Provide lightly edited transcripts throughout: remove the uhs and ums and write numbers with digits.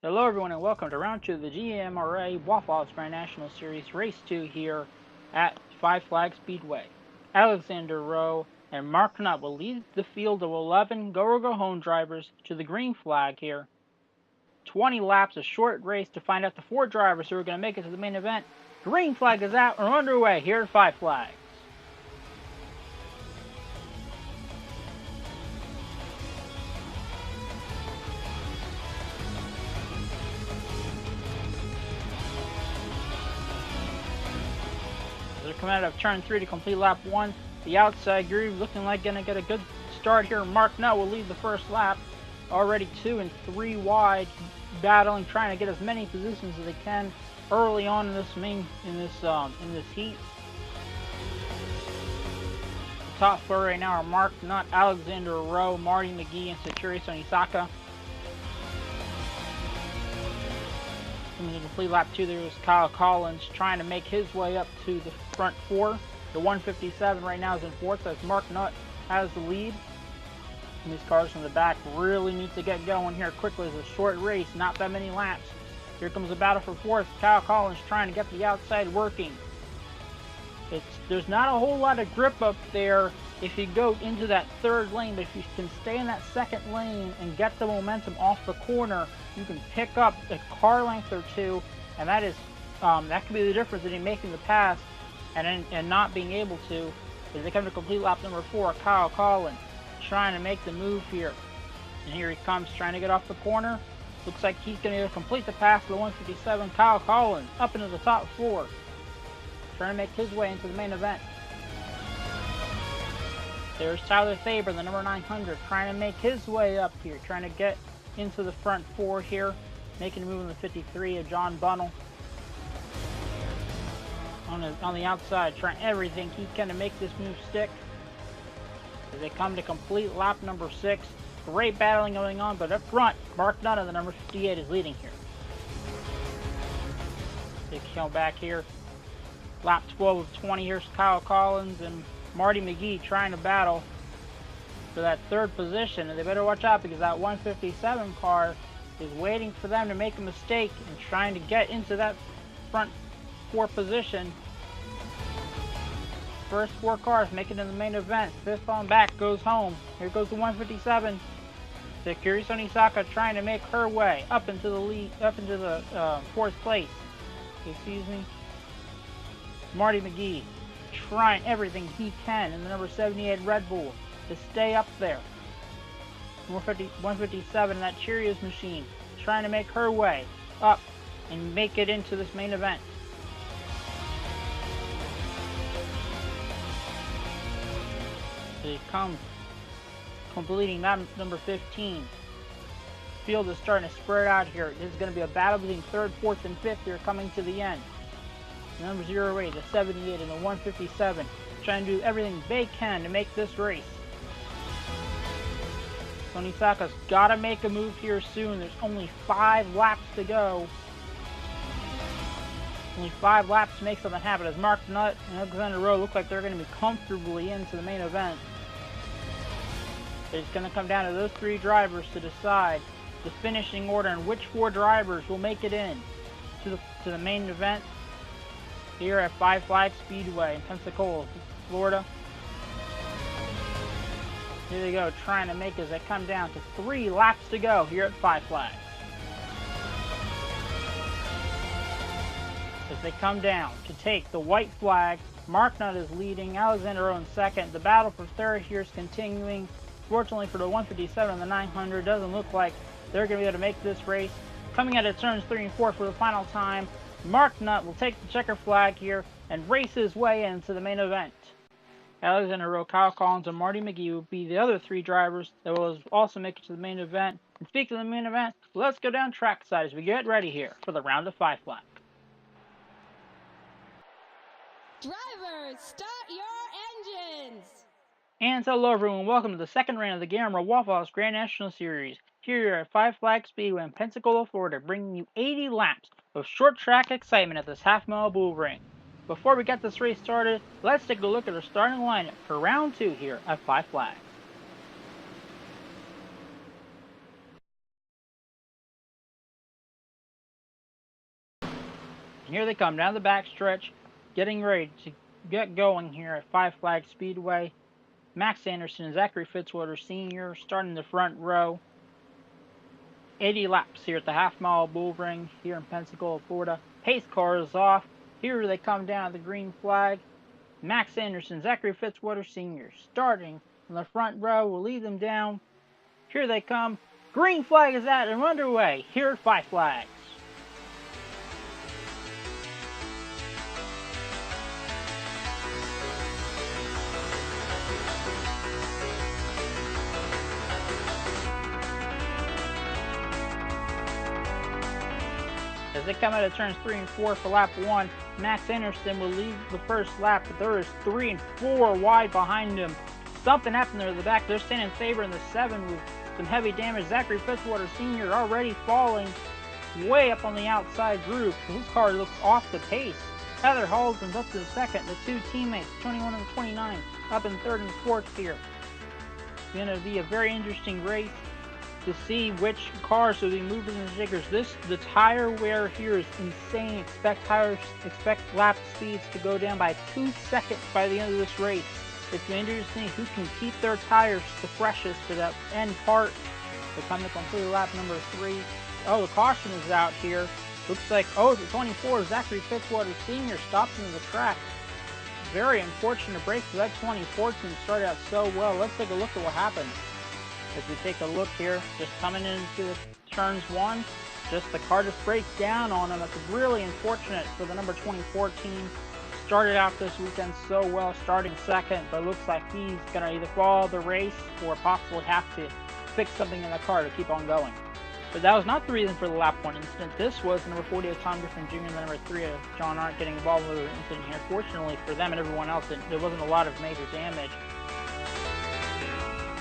Hello everyone and welcome to round 2 of the GAMRA Waffle Grand National Series Race 2 here at Five Flags Speedway. Alexander Rowe and Mark Nutt will lead the field of 11 go-or-go-home drivers to the green flag here. 20 laps, a short race to find out the 4 drivers who are going to make it to the main event. Green flag is out and we're underway here at Five Flags. They're coming out of turn 3 to complete lap 1. The outside groove looking like going to get a good start here. Mark Nutt will lead the first lap. Already 2 and 3 wide, battling, trying to get as many positions as they can early on in this heat. The top 4 right now are Mark Nutt, Alexander Rowe, Marty McGee, and Sakura Sonisaka. In the complete lap 2, there was Kyle Collins trying to make his way up to the front 4. The 157 right now is in 4th as Mark Nutt has the lead. And these cars from the back really need to get going here quickly. It's a short race, not that many laps. Here comes the battle for 4th. Kyle Collins trying to get the outside working. There's not a whole lot of grip up there if you go into that 3rd lane, but if you can stay in that 2nd lane and get the momentum off the corner, you can pick up a car length or 2, and that could be the difference between making the pass and not being able to. As they come to complete lap number 4, Kyle Collins trying to make the move here, and here he comes trying to get off the corner. Looks like he's going to complete the pass to the 157. Kyle Collins up into the top 4, trying to make his way into the main event. There's Tyler Faber, the number 900, trying to make his way up here, trying to get into the front 4 here, making a move in the 53 of John Bunnell. On the outside, trying everything he can to make this move stick. As they come to complete lap number 6, great battling going on, but up front, Mark Nutt of the number 58 is leading here. They come back here. Lap 12 of 20, here's Kyle Collins and Marty McGee trying to battle for that 3rd position, and they better watch out because that 157 car is waiting for them to make a mistake and trying to get into that front 4 position. First 4 cars make it in the main event. 5th on back goes home. Here goes the 157. Sakura Sonisaka trying to make her way up into the lead, up into the 4th place. Excuse me. Marty McGee trying everything he can in the number 78 Red Bull to stay up there. 157, that Cheerios machine, trying to make her way up and make it into this main event. They come completing that number 15. Field is starting to spread out here. This is going to be a battle between 3rd, 4th, and 5th here coming to the end. The number 08, the 78, and the 157 trying to do everything they can to make this race. Sonisaka's got to make a move here soon. There's only 5 laps to go. Only 5 laps to make something happen as Mark Nutt and Alexander Rowe look like they're going to be comfortably into the main event. It's going to come down to those 3 drivers to decide the finishing order and which 4 drivers will make it in to the main event here at Five Flags Speedway in Pensacola, Florida. Here they go, trying to make as they come down to 3 laps to go here at Five Flags. As they come down to take the white flag, Mark Nutt is leading, Alexander Rowe in 2nd. The battle for 3rd here is continuing. Fortunately for the 157 and the 900, doesn't look like they're going to be able to make this race. Coming out of turns 3 and 4 for the final time, Mark Nutt will take the checker flag here and race his way into the main event. Alexander Rowe, Kyle Collins, and Marty McGee will be the other 3 drivers that will also make it to the main event. And speaking of the main event, let's go down trackside as we get ready here for the round of Five Flags. Drivers, start your engines! And hello everyone, welcome to the 2nd round of the GAMRA Waffle Grand National Series here at Five Flags Speedway in Pensacola, Florida, bringing you 80 laps of short track excitement at this half Mile Bullring. Before we get this race started, let's take a look at our starting lineup for round 2 here at Five Flags. Here they come down the backstretch, getting ready to get going here at Five Flags Speedway. Max Anderson and Zachary Fitzwater Sr. starting the front row. 80 laps here at the half-mile Bullring here in Pensacola, Florida. Pace car is off. Here they come down the green flag. Max Anderson, Zachary Fitzwater Sr. starting in the front row will lead them down. Here they come. Green flag is out and underway here at Five Flags. As they come out of turns 3 and 4 for lap 1, Max Anderson will lead the first lap, but there is 3 and 4 wide behind him. Something happened there at the back. They're staying in favor in the 7 with some heavy damage. Zachary Fitzwater Sr. already falling way up on the outside group. His car looks off the pace. Heather Halden's up to the second. The two teammates, 21 and 29, up in third and fourth here. It's going to be a very interesting race to see which cars will be moving and shakers. The tire wear here is insane. Expect lap speeds to go down by 2 seconds by the end of this race. It's going to be interesting who can keep their tires the freshest for that end part. They come to complete lap number 3. Oh, the caution is out here. Looks like, the 24, Zachary Fitzwater Sr. stopped into the track. Very unfortunate break for that 24 team. Started out so well. Let's take a look at what happened. As we take a look here, just coming into turns 1, just the car just breaks down on him. It's really unfortunate for the number 24 team. Started out this weekend so well, starting second, but it looks like he's going to either fall the race or possibly have to fix something in the car to keep on going. But that was not the reason for the lap 1 incident. This was number 40 of Tom Griffin Jr. and the number 3 of John Arndt getting involved with the incident here. Fortunately for them and everyone else, there wasn't a lot of major damage.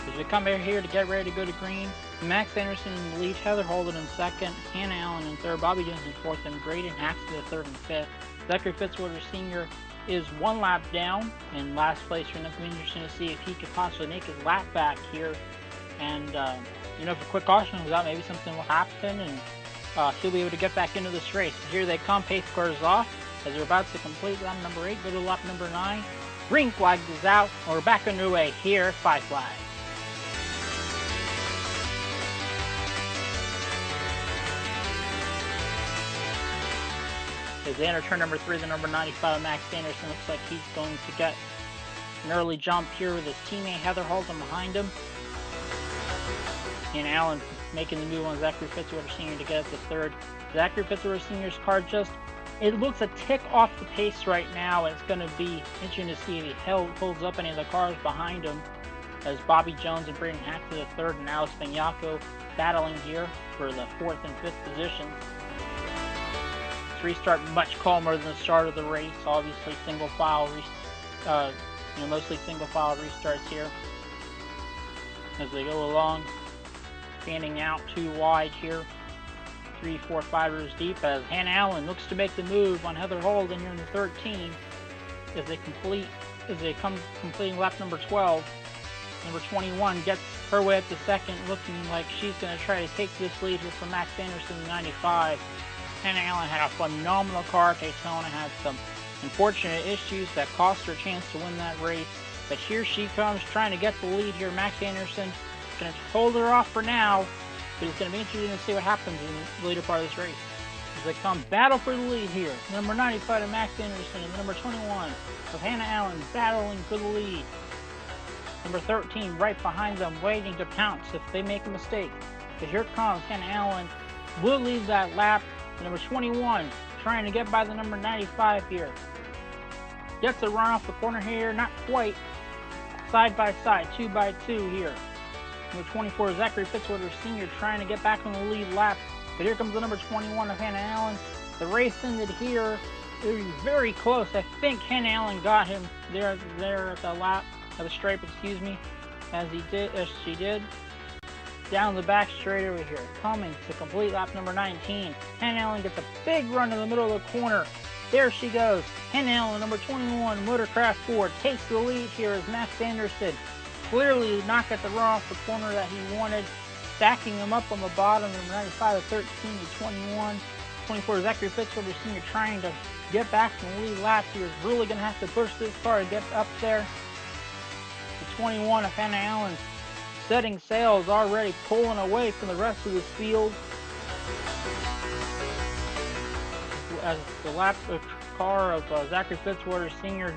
As we come here to get ready to go to green, Max Anderson in the lead, Heather Holden in second, Hannah Allen in third, Bobby Jones in fourth, and Braden Haxton in third and fifth. Zachary Fitzwater Sr. is 1 lap down in last place. It's going to be interesting to see if he could possibly make his lap back here. And, if a quick caution was out, maybe something will happen and he'll be able to get back into this race. Here they come, pace cars off as they're about to complete lap number 8, go to lap number 9. Green flag is out, and we're back underway here at Five Flags. As they enter turn number 3, the number 95, Max Anderson, looks like he's going to get an early jump here with his teammate Heather Halden behind him. And Allen making the move on Zachary Fitzwater Sr. to get up to third. Zachary Fitzwater Sr.'s car it looks a tick off the pace right now, and it's going to be interesting to see if he holds up any of the cars behind him, as Bobby Jones and Braden Hack to the third, and Alex Spagnaco battling here for the 4th and 5th positions. Restart much calmer than the start of the race. Obviously single file mostly single file restarts here as they go along, fanning out 2 wide here, 3, 4, 5 rows deep, as Hannah Allen looks to make the move on Heather Holden here in the 13 as they come completing lap number 12. Number 21 gets her way up to second, looking like she's going to try to take this lead here from Max Anderson in 95. Hannah Allen had a phenomenal car at Daytona, had some unfortunate issues that cost her a chance to win that race. But here she comes trying to get the lead here. Max Anderson is going to hold her off for now, but it's going to be interesting to see what happens in the later part of this race. As they come battle for the lead here. Number 95 of Max Anderson and number 21 of Hannah Allen battling for the lead. Number 13 right behind them, waiting to pounce if they make a mistake. But here comes Hannah Allen, will lead that lap. Number 21 trying to get by the number 95 here. Gets a run off the corner here, not quite. Side by side, 2 by 2 here. Number 24, Zachary Fitzwater Sr. trying to get back on the lead lap. But here comes the number 21 of Hannah Allen. The race ended here. It was very close. I think Hannah Allen got him there at the stripe, as she did. Down the back straight over here, coming to complete lap number 19. Hannah Allen gets a big run in the middle of the corner. There she goes. Hannah Allen, number 21, Motorcraft Ford, takes the lead here as Max Anderson clearly did not get the run off the corner that he wanted. Stacking them up on the bottom, number 95 to 13 to 21. 24, Zachary Fitzwater Sr. trying to get back from the lead lap here. Is really going to have to push this car to get up there. The 21 of Hannah Allen setting sails, already pulling away from the rest of this field. As the lap car of Zachary Fitzwater Sr.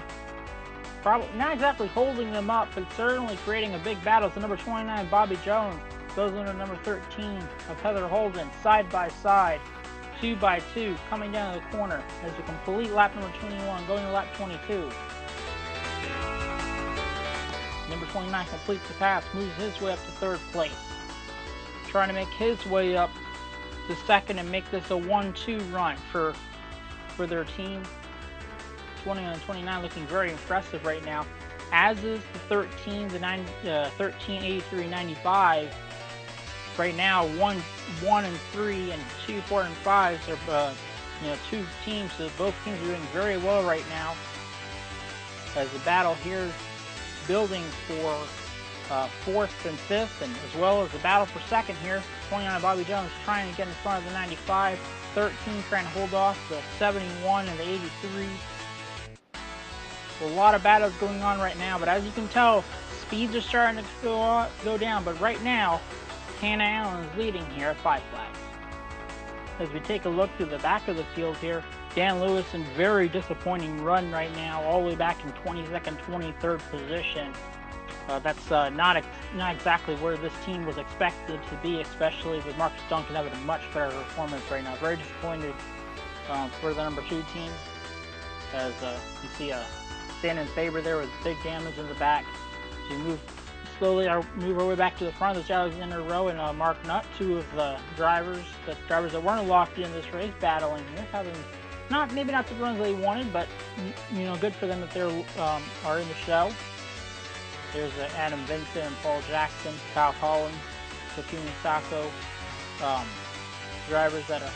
probably not exactly holding them up, but certainly creating a big battle. So number 29, Bobby Jones, goes under number 13 of Heather Holden, side by side, 2 by 2, coming down the corner as a complete lap number 21, going to lap 22. Number 29 completes the pass, moves his way up to third place, trying to make his way up to second and make this a 1-2 run for their team. 20 and 29 looking very impressive right now, as is the 13, the 1383-95. Right now, 1 and 3 and 2, 4 and 5s are two teams. So both teams are doing very well right now. As the battle here building for 4th and 5th, and as well as the battle for 2nd here. 29 Bobby Jones trying to get in front of the 95. 13 trying to hold off the 71 and the 83. A lot of battles going on right now, but as you can tell, speeds are starting to go down. But right now, Hannah Allen is leading here at 5 Flags. As we take a look through the back of the field here, Dan Lewis in very disappointing run right now, all the way back in 22nd, 23rd position. That's not exactly where this team was expected to be, especially with Marcus Duncan having a much better performance right now. Very disappointed for the number 2 team, as you see stand in favor there with big damage in the back. So we move slowly, move our way back to the front of the Alexander Rowe and Mark Nutt, 2 of the drivers that weren't locked in this race, battling here, having maybe not the runs they wanted, but good for them that they are in the show. There's Adam Vincent and Paul Jackson, Kyle Collins, Takumi Sako, drivers that are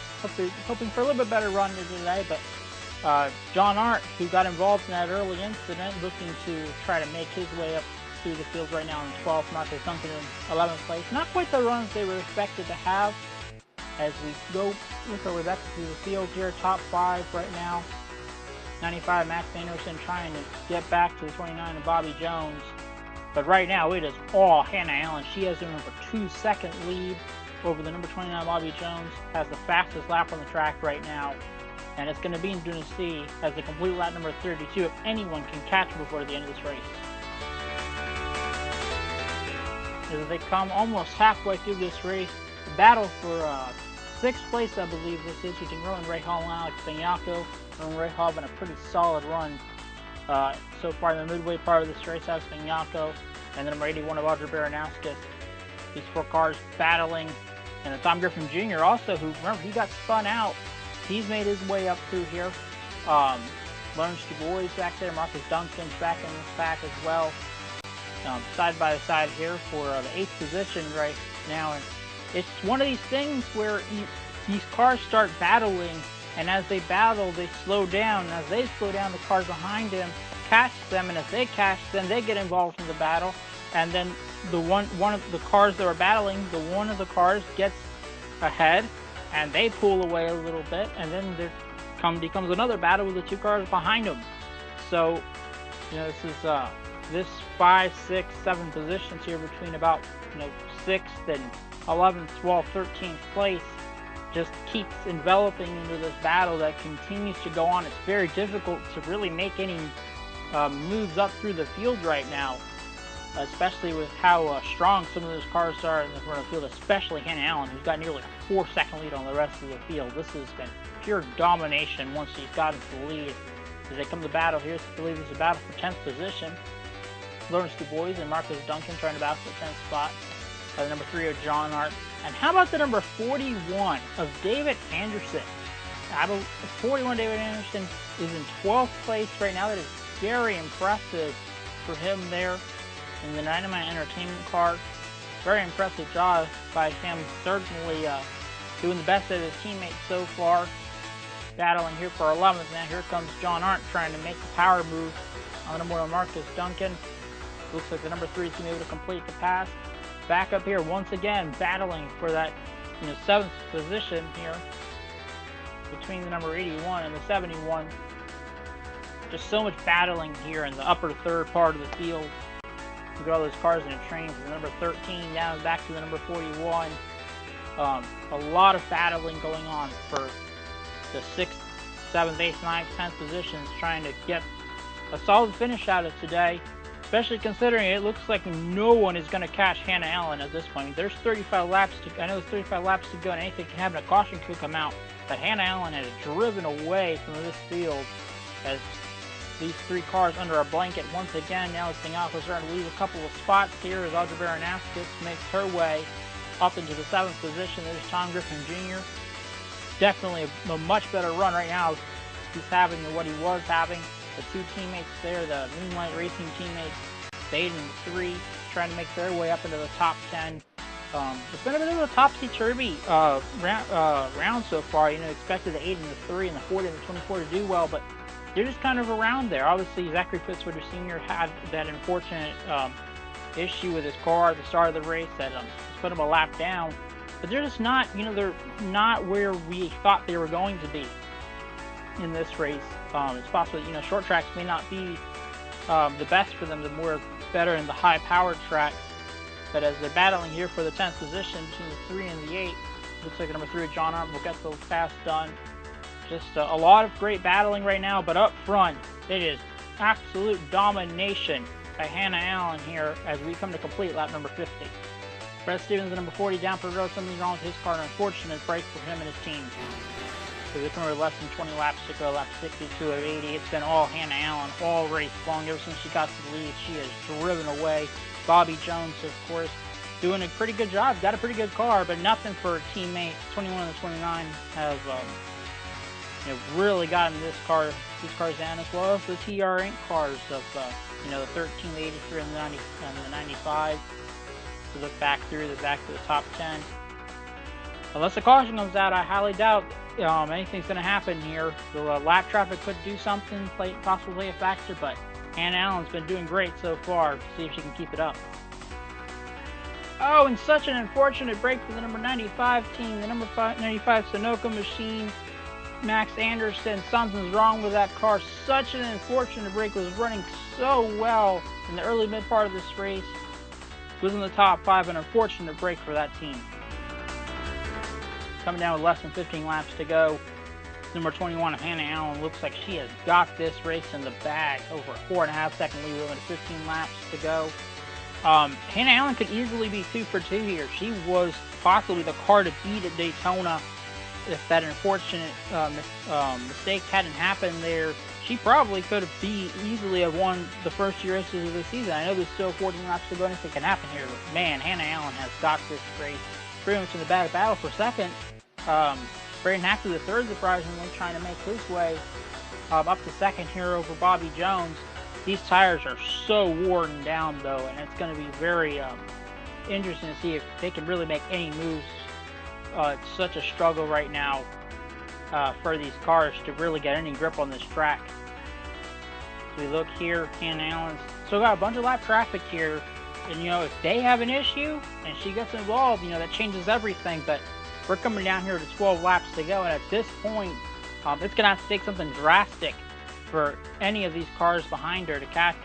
hoping for a little bit better run today. But John Arndt, who got involved in that early incident, looking to try to make his way up through the field right now in 12th. Marcus Duncan in 11th place. Not quite the runs they were expected to have. As we go look our way back through the field here, top 5 right now. 95 Max Anderson trying to get back to the 29 of Bobby Jones. But right now it is all Hannah Allen. She has the number 2 second lead over the number 29 Bobby Jones. Has the fastest lap on the track right now. And it's going to be interesting to see as they complete lap number 32 if anyone can catch before the end of this race. As they come almost halfway through this race, the battle for 6th place, I believe this is, between Rowan Rahal and Alex Benyako. Rowan Rahal having a pretty solid run so far in the midway part of this race. Alex Benyako and then number 81 of Audrey Baranowskis. These 4 cars battling. And Tom Griffin Jr. also, who, remember, he got spun out. He's made his way up through here. Lawrence Du Bois back there. Marcus Duncan's back in this pack as well. Side by side here for the 8th position right now. And it's one of these things where these cars start battling, and as they battle, they slow down. And as they slow down, the cars behind them catch them, and as they catch them, they get involved in the battle. And then one of the cars that are battling, one of the cars gets ahead, and they pull away a little bit, and then there becomes another battle with the 2 cars behind them. So, this is this 5, 6, 7 positions here between about 6th and 11th, 12th, 13th place just keeps enveloping into this battle that continues to go on. It's very difficult to really make any moves up through the field right now, especially with how strong some of those cars are in the front of the field, especially Hannah Allen, who's got nearly a 4-second lead on the rest of the field. This has been pure domination once she's gotten to the lead. As they come to battle here, I believe it's a battle for 10th position. Lawrence Du Bois and Marcus Duncan trying to battle for the 10th spot. The number 3 of John Arndt. And how about the number 41 of David Anderson? 41 David Anderson is in 12th place right now. That is very impressive for him there in the Dynamite Entertainment car. Very impressive job by him, certainly doing the best of his teammates so far. Battling here for 11th. Now here comes John Arndt trying to make the power move on the number 1 Marcus Duncan. Looks like the number 3 is going to be able to complete the pass. Back up here once again, battling for that 7th position here. between the number 81 and the 71. Just so much battling here in the upper third part of the field. You got all those cars in a train from the number 13 down back to the number 41. A lot of battling going on for the 6th, 7th, 8th, 9th, 10th positions, trying to get a solid finish out of today, especially considering it looks like no one is going to catch Hannah Allen at this point. There's 35 laps to, I know there's 35 laps to go and anything can happen. A caution could come out, but Hannah Allen has driven away from this field as these 3 cars under a blanket once again. Now this thing off is starting to lose a couple of spots here as Audrey Baranowskis makes her way up into the 7th position. There's Tom Griffin Jr. Definitely a much better run right now he's having than what he was having. The 2 teammates there, the Moonlight Racing teammates, the 8 and the 3, trying to make their way up into the top 10. It's been a bit of a topsy-turvy round so far. You know, expected the 8 and the 3 and the 40 and the 24 to do well, but they're just kind of around there. Obviously, Zachary Fitzwater Sr. had that unfortunate issue with his car at the start of the race that just put him a lap down. But they're just not, you know, they're not where we thought they were going to be in this race. It's possible, you know, short tracks may not be the best for them. They're more better in the high-powered tracks. But as they're battling here for the 10th position between the 3 and the 8, looks like the number 3, John Arndt, will get the pass done. Just a lot of great battling right now, but up front, it is absolute domination by Hannah Allen here as we come to complete lap number 50. Brett Stevens, the number 40, down for the road. Something's wrong with his car. An unfortunate break for him and his team. So they're coming with less than 20 laps to go, lap 62 of 80. It's been all Hannah Allen all race long. Ever since she got to the lead, she has driven away. Bobby Jones, of course, doing a pretty good job. Got a pretty good car, but nothing for her teammate. 21 and 29 have you know, really gotten these cars down, as well as the TR Inc. cars of you know, the 13, the 83, and the 95. To look back through the top 10. Unless the caution comes out, I highly doubt anything's going to happen here. The lap traffic could do something, possibly play a factor, but Hannah Allen's been doing great so far. See if she can keep it up. Oh, and such an unfortunate break for the number 95 team. The number 95 Sunoco machine, Max Anderson. Something's wrong with that car. Such an unfortunate break. Was running so well in the early mid part of this race. Was in the top 5. An unfortunate break for that team. Coming down with less than 15 laps to go. Number 21, Hannah Allen, looks like she has got this race in the bag. Over a 4.5 second lead with 15 laps to go. Hannah Allen could easily be 2 for 2 here. She was possibly the car to beat at Daytona. If that unfortunate mistake hadn't happened there, she probably could have easily have won the first few races of the season. I know there's still 14 laps to go, anything can happen here, but man, Hannah Allen has got this race pretty much in the bag. Battle for second. Braden Hackley, the third, surprisingly, trying to make his way up to second here over Bobby Jones. These tires are so worn down, though, and it's going to be very interesting to see if they can really make any moves. It's such a struggle right now for these cars to really get any grip on this track. So we look here, Hannah Allen's still got a bunch of lap traffic here. And, you know, if they have an issue and she gets involved, you know, that changes everything. But we're coming down here to 12 laps to go. And at this point, it's going to have to take something drastic for any of these cars behind her to catch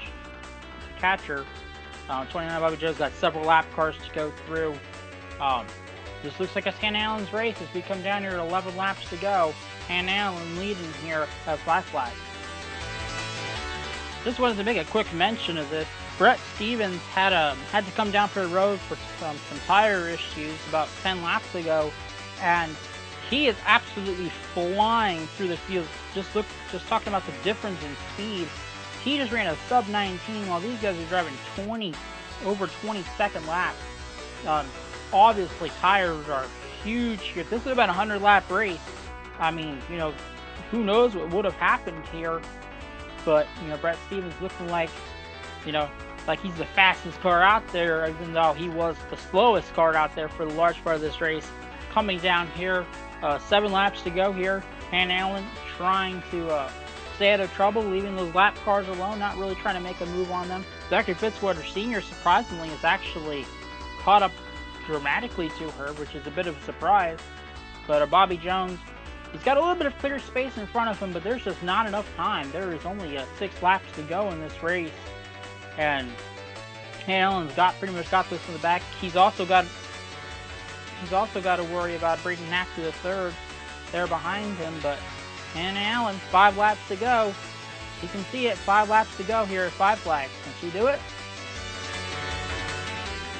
her. 29 Bobby Joe's got several lap cars to go through. This looks like it's Hannah Allen's race as we come down here at 11 laps to go. Hannah Allen leading here at Five Flags. Just wanted to make a quick mention of this. Brett Stevens had to come down for the road for some tire issues about 10 laps ago, and he is absolutely flying through the field. Just talking about the difference in speed. He just ran a sub 19 while these guys are driving over 20-second laps. Obviously, tires are huge here. This is about a 100-lap race. I mean, you know, who knows what would have happened here. But, you know, Brett Stevens looking like, you know, like he's the fastest car out there, even though he was the slowest car out there for the large part of this race. Coming down here, 7 laps to go here. Hannah Allen trying to stay out of trouble, leaving those lap cars alone, not really trying to make a move on them. Zachary Fitzwater Sr. surprisingly has actually caught up dramatically to her, which is a bit of a surprise. But Bobby Jones He's got a little bit of clear space in front of him, but there's just not enough time. There is only 6 laps to go in this race, and Allen's pretty much got this in the back. He's also got to worry about bringing Max to the third there behind him, but Hannah Allen, 5 laps to go. You can see it, 5 laps to go here at Five Flags. Can she do it?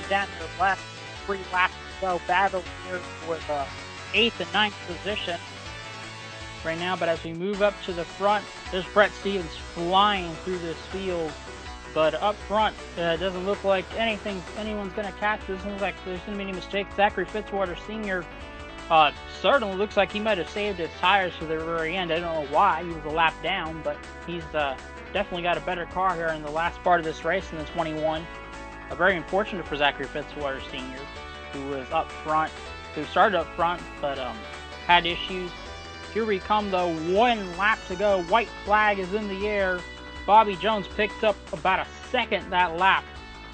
Down to the left, 3 laps to go. Battle here for the 8th and 9th position right now, but as we move up to the front, there's Brett Stevens flying through this field. But up front, it doesn't look like anyone's going to catch this. It looks like there's going to be any mistakes. Zachary Fitzwater Sr. Certainly looks like he might have saved his tires for the very end. I don't know why. He was a lap down, but he's definitely got a better car here in the last part of this race in the 21. Very unfortunate for Zachary Fitzwater Sr., who was up front, who started up front, but had issues. Here we come, though. 1 lap to go. White flag is in the air. Bobby Jones picked up about a second that lap,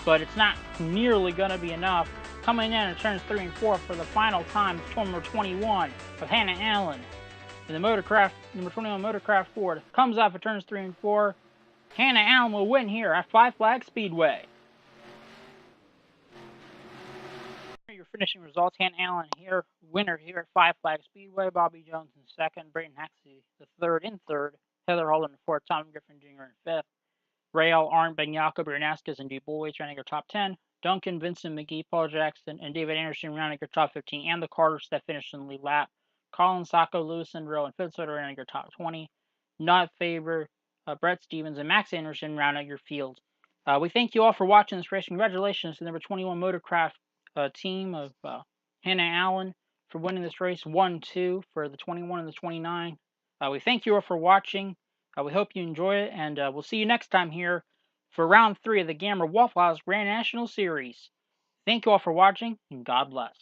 but it's not nearly going to be enough. Coming in at turns 3 and 4 for the final time, it's number 21 of Hannah Allen in the Motorcraft, number 21 Motorcraft Ford. Comes off at turns 3 and 4. Hannah Allen will win here at Five Flags Speedway. Your finishing results: Hannah Allen here, winner here at Five Flags Speedway. Bobby Jones in second. Brayton Haxey the third in third. Heather Holden in fourth. Tom Griffin Jr. in fifth. Rael, Arndt, Jakob, Bernaskis, and DuBois running your top 10. Duncan, Vincent McGee, Paul Jackson, and David Anderson rounding your top 15. And the Carters that finished in the lead lap. Colin Sacco, Lewis and Rowe, and Fitzwater rounding your top 20. Not Faber, Brett Stevens, and Max Anderson rounding your field. We thank you all for watching this race. Congratulations to the number 21 Motorcraft team of Hannah Allen for winning this race. 1-2 for the 21 and the 29. We thank you all for watching. We hope you enjoy it, and we'll see you next time here for round 3 of the GAMRA Waffle House Grand National Series. Thank you all for watching, and God bless.